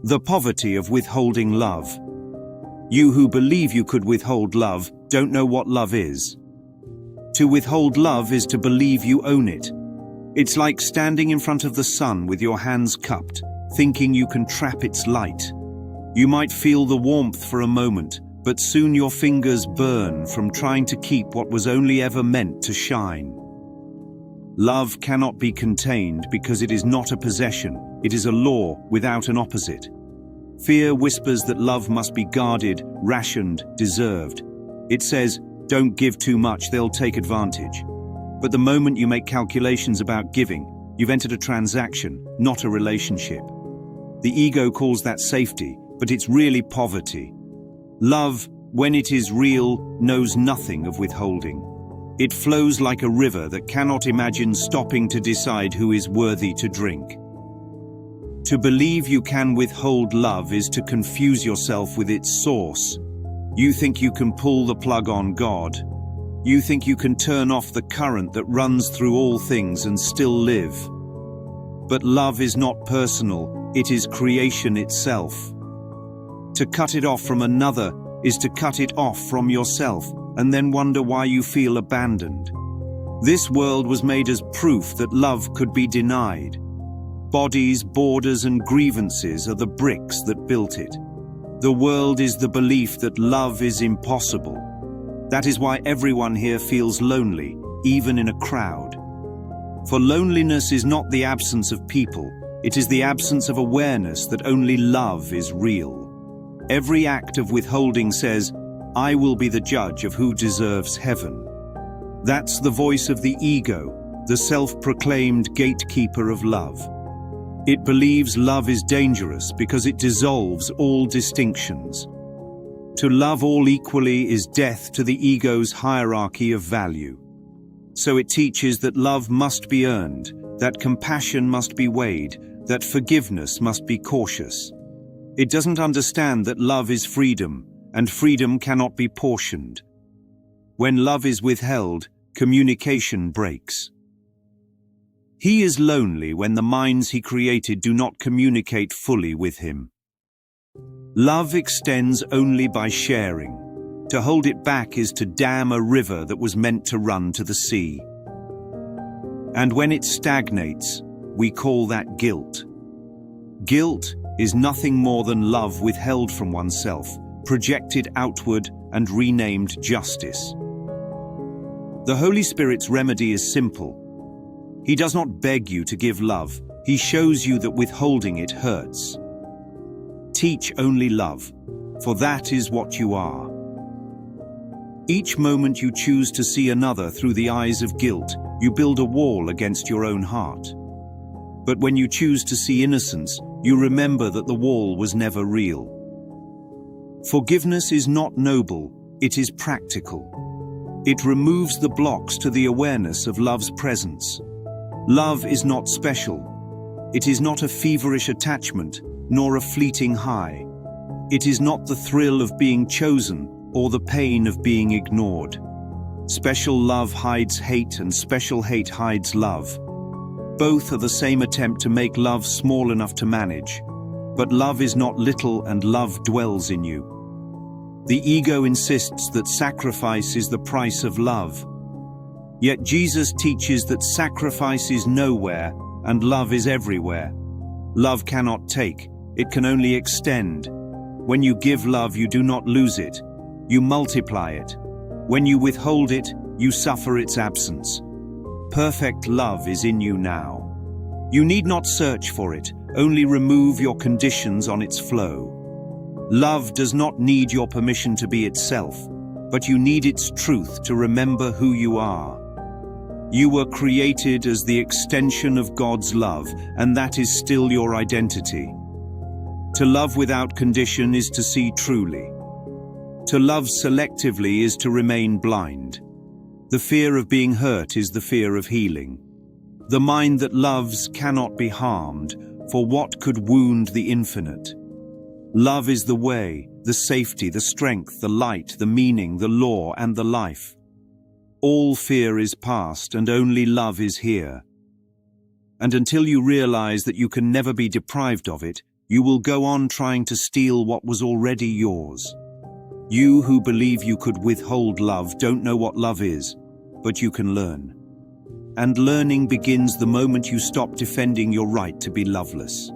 The poverty of withholding love. You who believe you could withhold love don't know what love is. To withhold love is to believe you own it. It's like standing in front of the sun with your hands cupped, thinking you can trap its light. You might feel the warmth for a moment, but soon your fingers burn from trying to keep what was only ever meant to shine. Love cannot be contained because it is not a possession, it is a law without an opposite. Fear whispers that love must be guarded, rationed, deserved. It says, don't give too much, they'll take advantage. But the moment you make calculations about giving, you've entered a transaction, not a relationship. The ego calls that safety, but it's really poverty. Love, when it is real, knows nothing of withholding. It flows like a river that cannot imagine stopping to decide who is worthy to drink. To believe you can withhold love is to confuse yourself with its source. You think you can pull the plug on God. You think you can turn off the current that runs through all things and still live. But love is not personal, it is creation itself. To cut it off from another is to cut it off from yourself and then wonder why you feel abandoned. This world was made as proof that love could be denied. Bodies, borders, and grievances are the bricks that built it. The world is the belief that love is impossible. That is why everyone here feels lonely, even in a crowd. For loneliness is not the absence of people, it is the absence of awareness that only love is real. Every act of withholding says, I will be the judge of who deserves heaven. That's the voice of the ego, the self-proclaimed gatekeeper of love. It believes love is dangerous because it dissolves all distinctions. To love all equally is death to the ego's hierarchy of value. So it teaches that love must be earned, that compassion must be weighed, that forgiveness must be cautious. It doesn't understand that love is freedom, and freedom cannot be portioned. When love is withheld, communication breaks. He is lonely when the minds he created do not communicate fully with him. Love extends only by sharing. To hold it back is to dam a river that was meant to run to the sea. And when it stagnates, we call that guilt. Guilt is nothing more than love withheld from oneself, projected outward and renamed justice. The Holy Spirit's remedy is simple. He does not beg you to give love, he shows you that withholding it hurts. Teach only love, for that is what you are. Each moment you choose to see another through the eyes of guilt, you build a wall against your own heart. But when you choose to see innocence, you remember that the wall was never real. Forgiveness is not noble, it is practical. It removes the blocks to the awareness of love's presence. Love is not special. It is not a feverish attachment, nor a fleeting high. It is not the thrill of being chosen or the pain of being ignored. Special love hides hate and special hate hides love. Both are the same attempt to make love small enough to manage. But love is not little and love dwells in you. The ego insists that sacrifice is the price of love. Yet Jesus teaches that sacrifice is nowhere and love is everywhere. Love cannot take, it can only extend. When you give love, you do not lose it, you multiply it. When you withhold it, you suffer its absence. Perfect love is in you now. You need not search for it, only remove your conditions on its flow. Love does not need your permission to be itself, but you need its truth to remember who you are. You were created as the extension of God's love, and that is still your identity. To love without condition is to see truly. To love selectively is to remain blind. The fear of being hurt is the fear of healing. The mind that loves cannot be harmed, for what could wound the infinite? Love is the way, the safety, the strength, the light, the meaning, the law, and the life. All fear is past, and only love is here. And until you realize that you can never be deprived of it, You will go on trying to steal what was already yours. You who believe you could withhold love don't know what love is, but you can learn. And learning begins the moment you stop defending your right to be loveless.